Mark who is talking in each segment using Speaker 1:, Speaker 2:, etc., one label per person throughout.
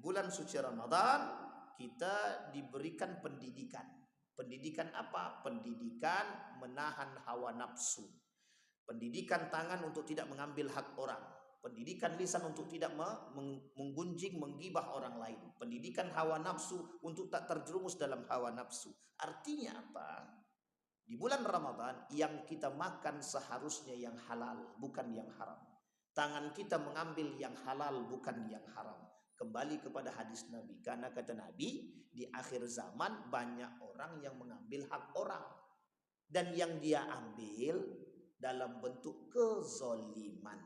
Speaker 1: bulan suci Ramadan kita diberikan pendidikan. Pendidikan apa? Pendidikan menahan hawa nafsu. Pendidikan tangan untuk tidak mengambil hak orang. Pendidikan lisan untuk tidak menggunjing, menggibah orang lain. Pendidikan hawa nafsu untuk tak terjerumus dalam hawa nafsu. Artinya apa? Di bulan Ramadan yang kita makan seharusnya yang halal, bukan yang haram. Tangan kita mengambil yang halal, bukan yang haram. Kembali kepada hadis Nabi. Karena kata Nabi, di akhir zaman banyak orang yang mengambil hak orang. Dan yang dia ambil dalam bentuk kezoliman.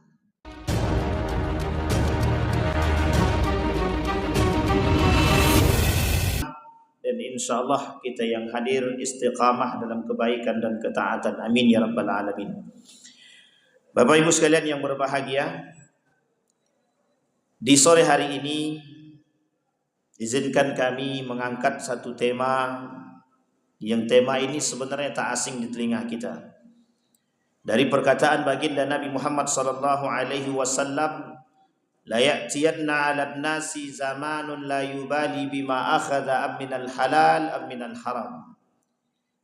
Speaker 1: Dan insya Allah kita yang hadir istiqamah dalam kebaikan dan ketaatan. Amin ya rabbal alamin. Bapak Ibu sekalian yang berbahagia, di sore hari ini izinkan kami mengangkat satu tema yang tema ini sebenarnya tak asing di telinga kita. Dari perkataan baginda Nabi Muhammad sallallahu alaihi wasallam, la ya'tiyanna 'alan nasi zamanun la yubali bima akhadha am minal halal am minal haram.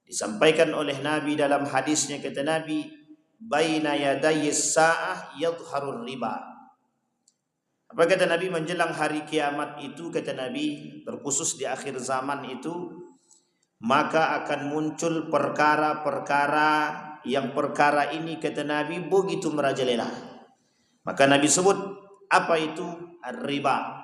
Speaker 1: Disampaikan oleh Nabi dalam hadisnya, kata Nabi, baina yadayis sa'ah yadhharur riba. Apa kata Nabi? Menjelang hari kiamat itu, kata Nabi, terkhusus di akhir zaman itu, maka akan muncul perkara-perkara yang perkara ini, kata Nabi, begitu merajalela. Maka Nabi sebut apa itu ar-riba.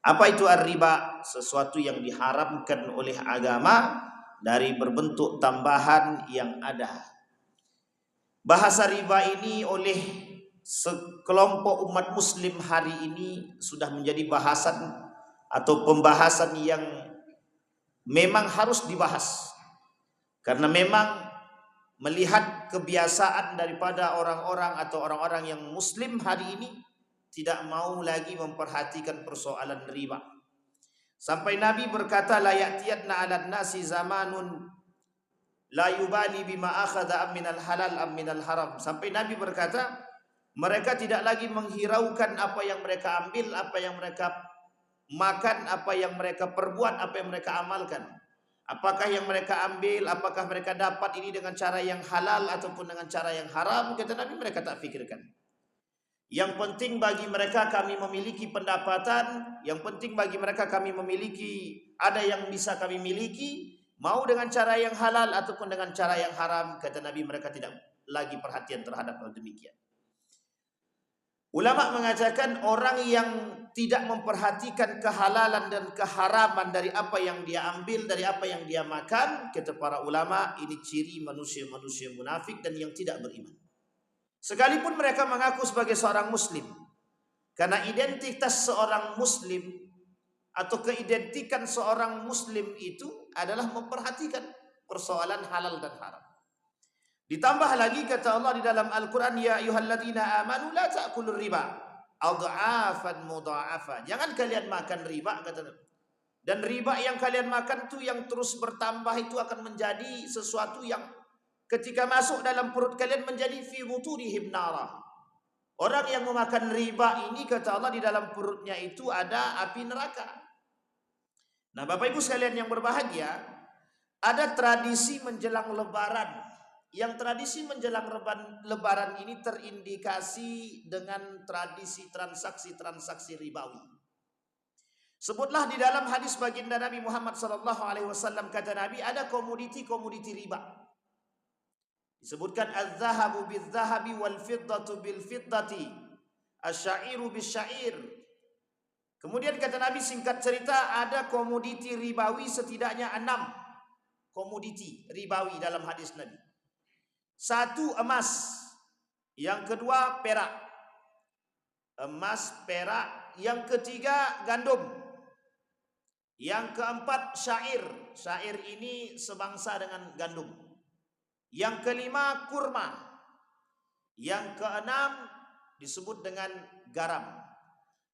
Speaker 1: Apa itu ar-riba? Sesuatu yang diharamkan oleh agama dari berbentuk tambahan yang ada. Bahasa riba ini oleh sekelompok umat muslim hari ini sudah menjadi bahasan atau pembahasan yang memang harus dibahas. Karena memang melihat kebiasaan daripada orang-orang atau orang-orang yang muslim hari ini tidak mau lagi memperhatikan persoalan riba. Sampai Nabi berkata, la ya'tiyanna 'alan nasi zamanun la yubali bima akhadha am minal halal am minal haram. Sampai Nabi berkata, mereka tidak lagi menghiraukan apa yang mereka ambil, apa yang mereka makan, apa yang mereka perbuat, apa yang mereka amalkan. Apakah yang mereka ambil, apakah mereka dapat ini dengan cara yang halal ataupun dengan cara yang haram, kata Nabi, mereka tak fikirkan. Yang penting bagi mereka kami memiliki pendapatan, yang penting bagi mereka kami memiliki, ada yang bisa kami miliki, mau dengan cara yang halal ataupun dengan cara yang haram, kata Nabi, mereka tidak lagi perhatian terhadap hal demikian. Ulama mengatakan orang yang tidak memperhatikan kehalalan dan keharaman dari apa yang dia ambil, dari apa yang dia makan, kata para ulama, ini ciri manusia-manusia munafik dan yang tidak beriman. Sekalipun mereka mengaku sebagai seorang muslim, karena identitas seorang muslim atau keidentikan seorang muslim itu adalah memperhatikan persoalan halal dan haram. Ditambah lagi kata Allah di dalam Al-Quran, ya ayyuhalladzina amanu la ta'kulur riba adha'afan mudha'afa. Jangan kalian makan riba, kata Nabi. Dan riba yang kalian makan itu yang terus bertambah itu akan menjadi sesuatu yang ketika masuk dalam perut kalian menjadi fi butunihim nara. Orang yang memakan riba ini, kata Allah, di dalam perutnya itu ada api neraka. Nah, Bapak Ibu sekalian yang berbahagia, ada tradisi menjelang lebaran. Yang tradisi menjelang lebaran ini terindikasi dengan tradisi transaksi-transaksi ribawi. Sebutlah di dalam hadis baginda Nabi Muhammad SAW, kata Nabi, ada komoditi-komoditi riba. Disebutkan az-zahabu bil-zahabi wal-fiddatu bil-fiddati, asy-syairu bis-syair. Kemudian kata Nabi, singkat cerita, ada komoditi ribawi setidaknya 6 komoditi ribawi dalam hadis Nabi. 1 emas, yang kedua perak, emas, perak, yang ketiga gandum, yang keempat syair, syair ini sebangsa dengan gandum, yang kelima kurma, yang keenam disebut dengan garam.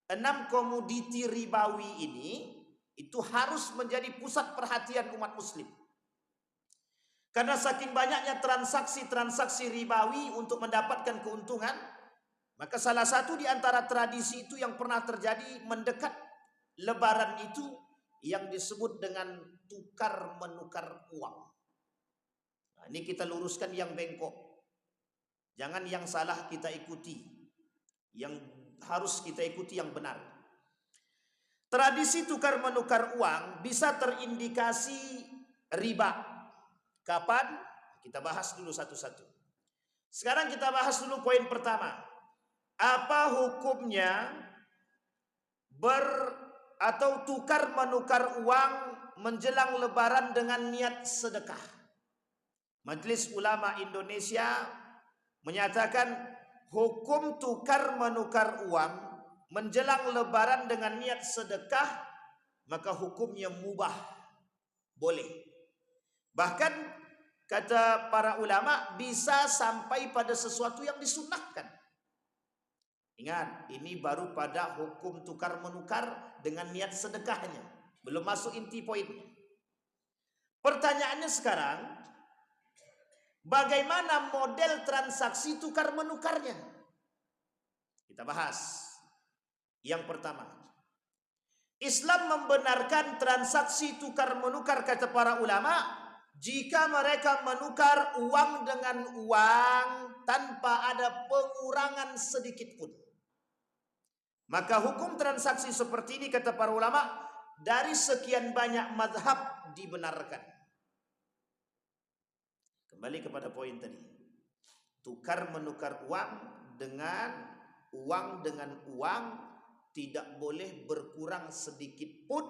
Speaker 1: 6 komoditi ribawi ini itu harus menjadi pusat perhatian umat muslim. Karena saking banyaknya transaksi-transaksi ribawi untuk mendapatkan keuntungan, maka salah satu di antara tradisi itu yang pernah terjadi mendekat lebaran itu yang disebut dengan tukar menukar uang. Nah, ini kita luruskan yang bengkok. Jangan yang salah kita ikuti. Yang harus kita ikuti yang benar. Tradisi tukar menukar uang bisa terindikasi riba. Kapan? Kita bahas dulu satu-satu. Sekarang kita bahas dulu poin pertama. Apa hukumnya atau tukar menukar uang menjelang lebaran dengan niat sedekah? Majelis Ulama Indonesia menyatakan hukum tukar menukar uang menjelang lebaran dengan niat sedekah, maka hukumnya mubah, boleh. Bahkan kata para ulama bisa sampai pada sesuatu yang disunnahkan. Ingat, ini baru pada hukum tukar menukar dengan niat sedekahnya, belum masuk inti poinnya. Pertanyaannya sekarang, bagaimana model transaksi tukar menukarnya? Kita bahas. Yang pertama, Islam membenarkan transaksi tukar menukar kata para ulama jika mereka menukar uang dengan uang tanpa ada pengurangan sedikit pun. Maka hukum transaksi seperti ini kata para ulama dari sekian banyak mazhab dibenarkan. Kembali kepada poin tadi. Tukar menukar uang dengan uang tidak boleh berkurang sedikit pun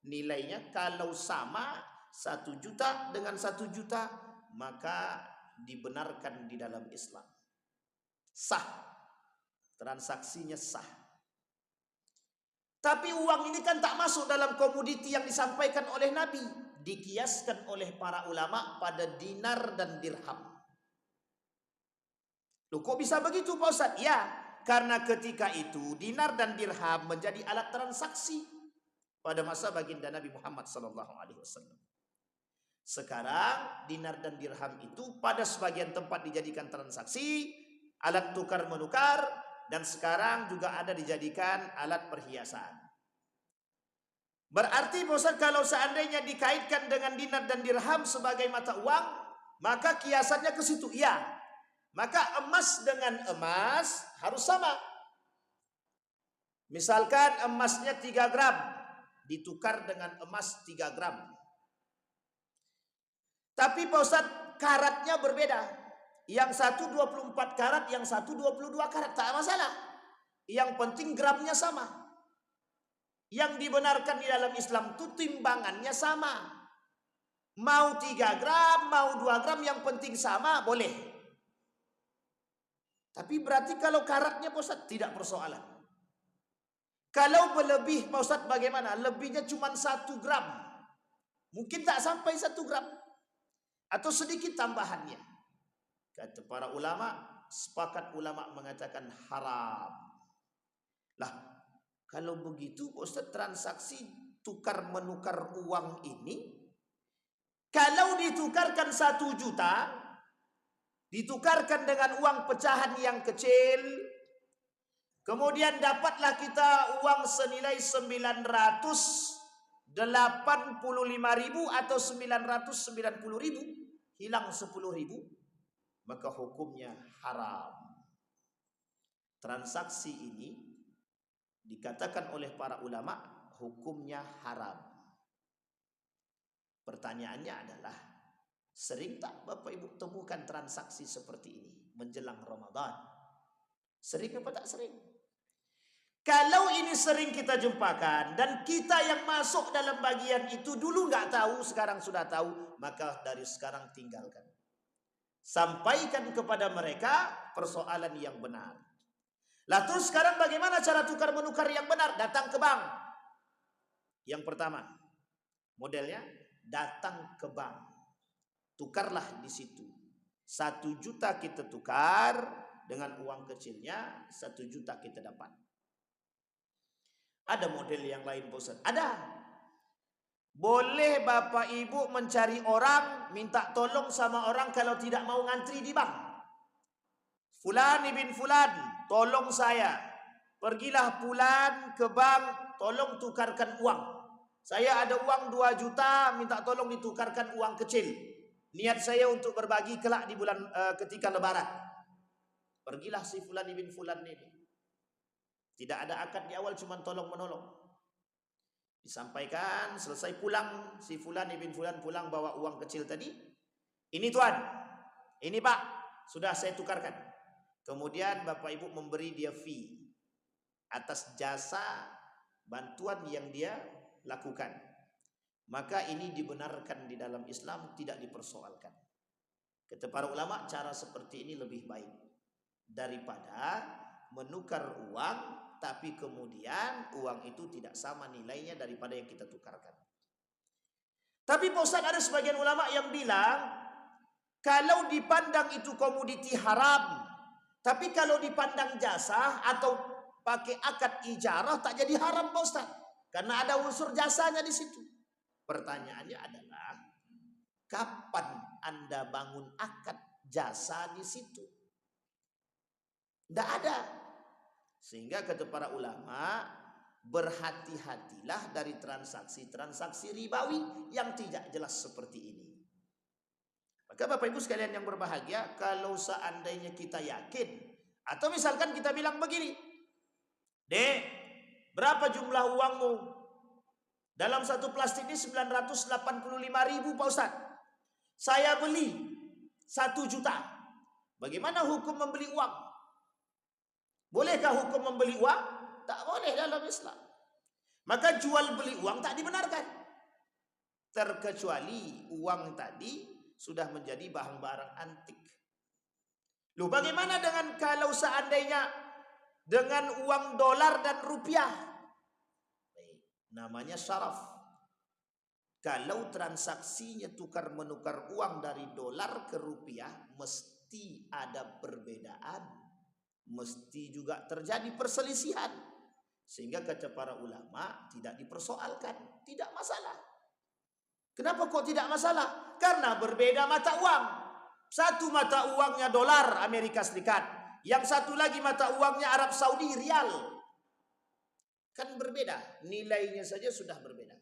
Speaker 1: nilainya. Kalau sama 1 juta dengan 1 juta maka dibenarkan di dalam Islam. Sah. Transaksinya sah. Tapi uang ini kan tak masuk dalam komoditi yang disampaikan oleh Nabi. Dikiaskan oleh para ulama pada dinar dan dirham. Loh, kok bisa begitu Pak Ustaz? Ya, karena ketika itu dinar dan dirham menjadi alat transaksi pada masa baginda Nabi Muhammad SAW. Sekarang dinar dan dirham itu pada sebagian tempat dijadikan transaksi, alat tukar menukar, dan sekarang juga ada dijadikan alat perhiasan. Berarti Ustaz, kalau seandainya dikaitkan dengan dinar dan dirham sebagai mata uang, maka kiasannya ke situ. Iya. Maka emas dengan emas harus sama. Misalkan emasnya 3 gram ditukar dengan emas 3 gram. Tapi Pak Ustaz, karatnya berbeda. Yang satu 24 karat, yang satu 22 karat. Tak masalah. Yang penting gramnya sama. Yang dibenarkan di dalam Islam itu timbangannya sama. Mau 3 gram, mau 2 gram, yang penting sama, boleh. Tapi berarti kalau karatnya Pak Ustaz, tidak persoalan. Kalau berlebih Pak Ustaz bagaimana? Lebihnya cuma 1 gram. Mungkin tak sampai 1 gram. Atau sedikit tambahannya. Kata para ulama, sepakat ulama mengatakan haram. Lah, kalau begitu Ustaz, transaksi tukar menukar uang ini, kalau ditukarkan 1 juta, ditukarkan dengan uang pecahan yang kecil, kemudian dapatlah kita uang senilai 985.000 atau 990.000, hilang 10.000. Maka hukumnya haram. Transaksi ini dikatakan oleh para ulama hukumnya haram. Pertanyaannya adalah, sering tak Bapak Ibu temukan transaksi seperti ini menjelang Ramadan? Sering apa tak sering? Kalau ini sering kita jumpakan dan kita yang masuk dalam bagian itu dulu nggak tahu, sekarang sudah tahu, maka dari sekarang tinggalkan. Sampaikan kepada mereka persoalan yang benar. Lah terus sekarang bagaimana cara tukar menukar yang benar? Datang ke bank. Yang pertama, modelnya datang ke bank. Tukarlah di situ. 1 juta kita tukar dengan uang kecilnya, 1 juta kita dapat. Ada model yang lain Pak Ustaz? Ada. Boleh Bapak Ibu mencari orang, minta tolong sama orang kalau tidak mau ngantri di bank. Fulan bin Fulan, tolong saya pergilah Fulan ke bank, tolong tukarkan uang. Saya ada uang 2 juta, minta tolong ditukarkan uang kecil. Niat saya untuk berbagi kelak di bulan ketika lebaran. Pergilah si Fulan ibn Fulan ini. Tidak ada akad di awal, cuma tolong menolong. Disampaikan, selesai pulang, si Fulan ibn Fulan pulang bawa uang kecil tadi. Ini tuan, ini pak, sudah saya tukarkan. Kemudian bapak ibu memberi dia fee atas jasa bantuan yang dia lakukan. Maka ini dibenarkan di dalam Islam, tidak dipersoalkan. Kata para ulama, cara seperti ini lebih baik daripada menukar uang tapi kemudian uang itu tidak sama nilainya daripada yang kita tukarkan. Tapi Pak Ustaz, ada sebagian ulama yang bilang kalau dipandang itu komoditi haram, tapi kalau dipandang jasa atau pakai akad ijarah tak jadi haram Pak Ustaz, karena ada unsur jasanya di situ. Pertanyaannya adalah, kapan Anda bangun akad jasa di situ? Tidak ada. Sehingga kata para ulama, berhati-hatilah dari transaksi-transaksi ribawi yang tidak jelas seperti ini. Maka Bapak Ibu sekalian yang berbahagia, kalau seandainya kita yakin, atau misalkan kita bilang begini, Dek, berapa jumlah uangmu? Dalam satu plastik ini 985.000 Pak Ustaz. Saya beli 1 juta. Bagaimana hukum membeli uang? Bolehkah hukum membeli uang? Tak boleh dalam Islam. Maka jual beli uang tak dibenarkan. Terkecuali uang tadi sudah menjadi barang-barang antik. Loh, bagaimana dengan kalau seandainya dengan uang dolar dan rupiah? Namanya syaraf. Kalau transaksinya tukar menukar uang dari dolar ke rupiah, mesti ada perbedaan. Mesti juga terjadi perselisihan. Sehingga kata para ulama tidak dipersoalkan, tidak masalah. Kenapa kok tidak masalah? Karena berbeda mata uang. Satu mata uangnya dolar Amerika Serikat, yang satu lagi mata uangnya Arab Saudi rial. Kan berbeda, nilainya saja sudah berbeda.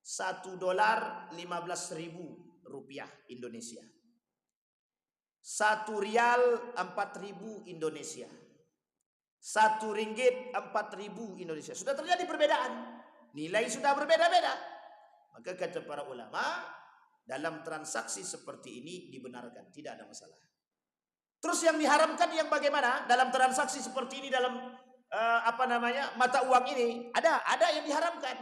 Speaker 1: 1 dolar 15.000 rupiah Indonesia. 1 rial 4.000 Indonesia. 1 ringgit 4.000 Indonesia. Sudah terjadi perbedaan. Nilai sudah berbeda-beda. Maka kata para ulama, dalam transaksi seperti ini dibenarkan, tidak ada masalah. Terus yang diharamkan yang bagaimana? Dalam transaksi seperti ini, dalam mata uang ini, ada yang diharamkan.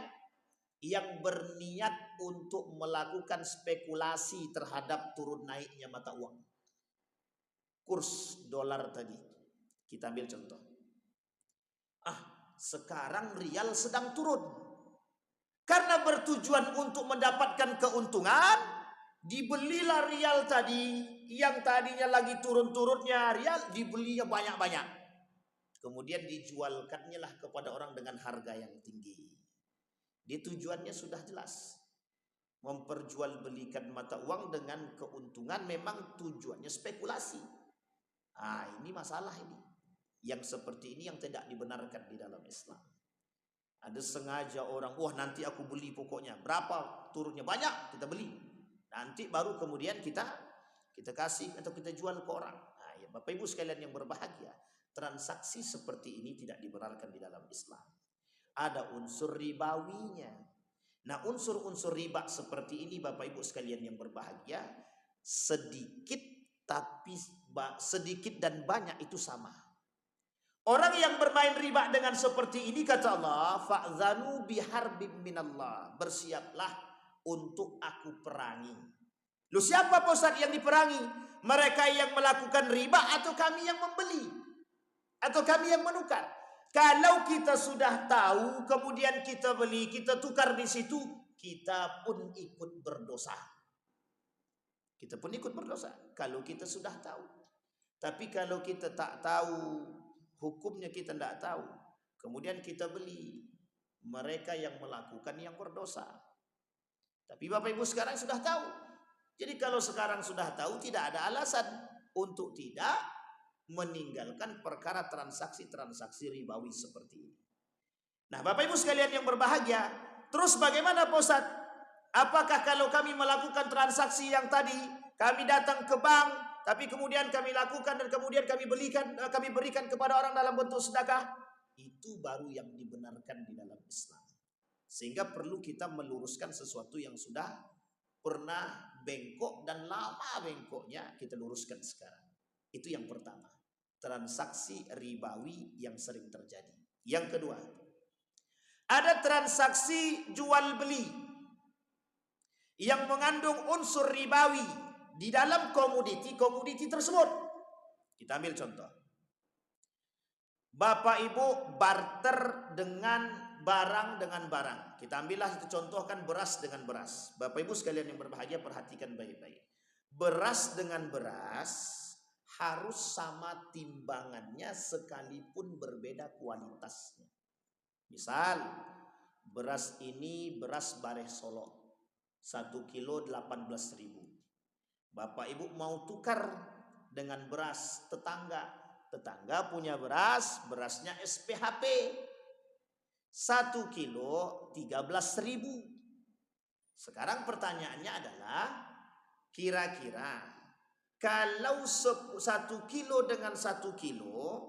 Speaker 1: Yang berniat untuk melakukan spekulasi terhadap turun naiknya mata uang. Kurs dolar tadi, kita ambil contoh. Sekarang rial sedang turun. Karena bertujuan untuk mendapatkan keuntungan, dibelilah rial tadi, yang tadinya lagi turun-turunnya rial, dibelinya banyak-banyak. Kemudian dijualkannya lah kepada orang dengan harga yang tinggi. Dia tujuannya sudah jelas. Memperjualbelikan mata uang dengan keuntungan, memang tujuannya spekulasi. Ini masalah ini. Yang seperti ini yang tidak dibenarkan di dalam Islam. Ada sengaja orang, nanti aku beli pokoknya. Berapa turunnya? Banyak, kita beli. Nanti baru kemudian kita kasih atau kita jual ke orang. Ya Bapak Ibu sekalian yang berbahagia, transaksi seperti ini tidak dibenarkan di dalam Islam. Ada unsur ribawinya. Nah, unsur-unsur riba seperti ini Bapak Ibu sekalian yang berbahagia, sedikit dan banyak itu sama. Orang yang bermain riba dengan seperti ini, kata Allah, fa'zanu biharbim minallah, bersiaplah untuk aku perangi. Lu siapa Pak Ustaz yang diperangi? Mereka yang melakukan riba atau kami yang membeli? Atau kami yang menukar? Kalau kita sudah tahu, kemudian kita beli, kita tukar di situ, kita pun ikut berdosa. Kita pun ikut berdosa kalau kita sudah tahu. Tapi kalau kita tak tahu, hukumnya kita tidak tahu, kemudian kita beli, mereka yang melakukan yang berdosa. Tapi Bapak Ibu sekarang sudah tahu. Jadi kalau sekarang sudah tahu, tidak ada alasan untuk tidak meninggalkan perkara transaksi-transaksi ribawi seperti ini. Nah, Bapak Ibu sekalian yang berbahagia, terus bagaimana Pak Ustadz? Apakah kalau kami melakukan transaksi yang tadi, kami datang ke bank, tapi kemudian kami lakukan dan kemudian kami berikan kepada orang dalam bentuk sedekah, itu baru yang dibenarkan di dalam Islam. Sehingga perlu kita meluruskan sesuatu yang sudah pernah bengkok dan lama bengkoknya, kita luruskan sekarang. Itu yang pertama, transaksi ribawi yang sering terjadi. Yang kedua, ada transaksi jual beli yang mengandung unsur ribawi di dalam komoditi tersebut. Kita ambil contoh. Bapak Ibu barter dengan barang dengan barang. Kita ambillah itu contohkan beras dengan beras. Bapak Ibu sekalian yang berbahagia, perhatikan baik-baik. Beras dengan beras harus sama timbangannya sekalipun berbeda kualitasnya. Misal beras ini beras Bareh Solo 1 kilo 18.000. Bapak Ibu mau tukar dengan beras tetangga punya berasnya SPHP 1 kilo 13.000. Sekarang pertanyaannya adalah, kira-kira kalau 1 kilo dengan 1 kilo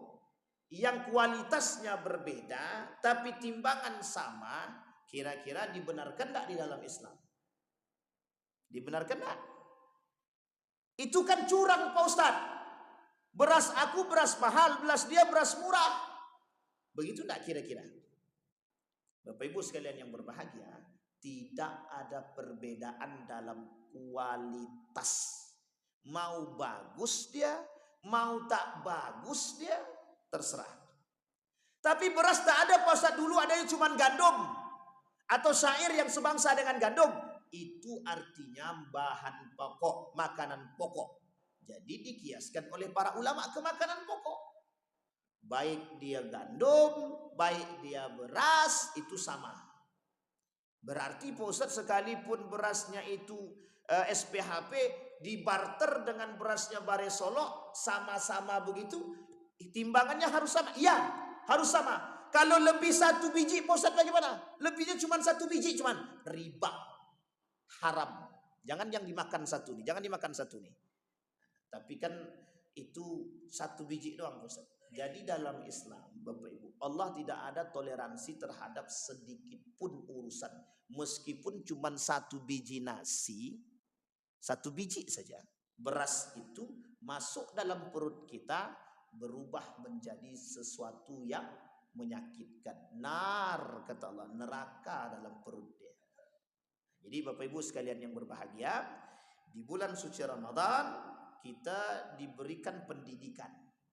Speaker 1: yang kualitasnya berbeda tapi timbangan sama, kira-kira dibenarkan tidak di dalam Islam? Dibenarkan tidak? Itu kan curang Pak Ustadz. Beras aku beras mahal, beras dia beras murah. Begitu tidak kira-kira? Bapak Ibu sekalian yang berbahagia, tidak ada perbedaan dalam kualitas. Mau bagus dia, mau tak bagus dia, terserah. Tapi beras tak ada Pak Ustadz, dulu adanya cuma gandum atau syair yang sebangsa dengan gandum. Itu artinya bahan pokok, makanan pokok. Jadi dikiaskan oleh para ulama ke makanan pokok. Baik dia gandum, baik dia beras, itu sama. Berarti Pak Ustadz sekalipun berasnya itu SPHP dibarter dengan berasnya Bareh Solo, sama-sama begitu, timbangannya harus sama. Iya, harus sama. Kalau lebih 1 biji Pak Ustadz bagaimana? Lebihnya cuma 1 biji, cuman riba, haram. Jangan yang dimakan satu nih, jangan dimakan satu nih. Tapi kan itu 1 biji doang Ustaz. Jadi dalam Islam Bapak Ibu, Allah tidak ada toleransi terhadap sedikit pun urusan. Meskipun cuma 1 biji nasi, 1 biji saja, beras itu masuk dalam perut kita berubah menjadi sesuatu yang menyakitkan. Nar, kata Allah, neraka dalam perut dia. Jadi Bapak Ibu sekalian yang berbahagia, di bulan suci Ramadan kita diberikan pendidikan.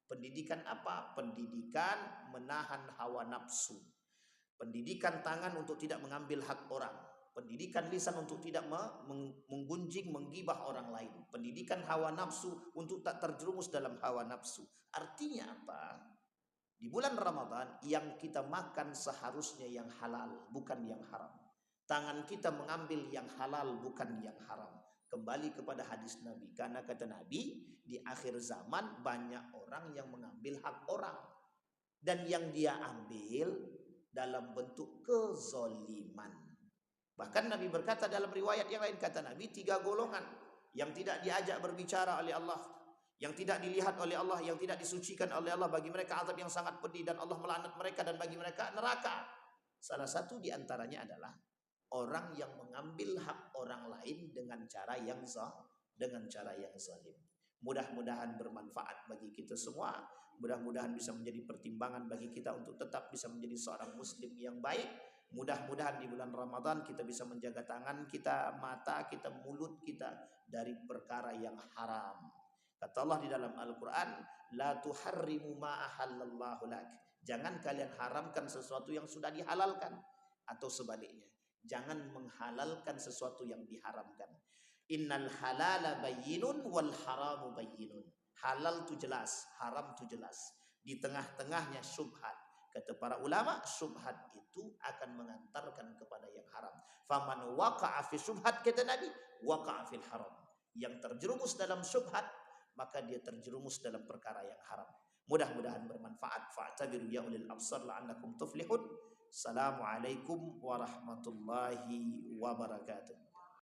Speaker 1: Pendidikan apa? Pendidikan menahan hawa nafsu. Pendidikan tangan untuk tidak mengambil hak orang. Pendidikan lisan untuk tidak menggunjing, menggibah orang lain. Pendidikan hawa nafsu untuk tak terjerumus dalam hawa nafsu. Artinya apa? Di bulan Ramadan yang kita makan seharusnya yang halal, bukan yang haram. Tangan kita mengambil yang halal, bukan yang haram. Kembali kepada hadis Nabi, karena kata Nabi, di akhir zaman banyak orang yang mengambil hak orang, dan yang dia ambil dalam bentuk kezoliman. Bahkan Nabi berkata dalam riwayat yang lain, kata Nabi, 3 golongan yang tidak diajak berbicara oleh Allah, yang tidak dilihat oleh Allah, yang tidak disucikan oleh Allah, bagi mereka azab yang sangat pedih dan Allah melaknat mereka, dan bagi mereka neraka. Salah satu di antaranya adalah orang yang mengambil hak orang lain dengan cara yang zalim. Mudah-mudahan bermanfaat bagi kita semua. Mudah-mudahan bisa menjadi pertimbangan bagi kita untuk tetap bisa menjadi seorang muslim yang baik. Mudah-mudahan di bulan Ramadan kita bisa menjaga tangan kita, mata kita, mulut kita dari perkara yang haram. Kata Allah di dalam Al-Quran, la tuharrimu ma ahallallahu lak. Jangan kalian haramkan sesuatu yang sudah dihalalkan, atau sebaliknya, jangan menghalalkan sesuatu yang diharamkan. Innal halala bayyinun wal haramu bayyinun. Halal itu jelas, haram itu jelas. Di tengah-tengahnya syubhat. Kata para ulama, syubhat itu akan mengantarkan kepada yang haram. Faman waqa'a fi syubhat, kata Nabi, waqa'a fil haram. Yang terjerumus dalam syubhat, maka dia terjerumus dalam perkara yang haram. Mudah-mudahan bermanfaat. Fa'tabiru ya ulil absar la'annakum tuflihun. Assalamualaikum warahmatullahi wabarakatuh.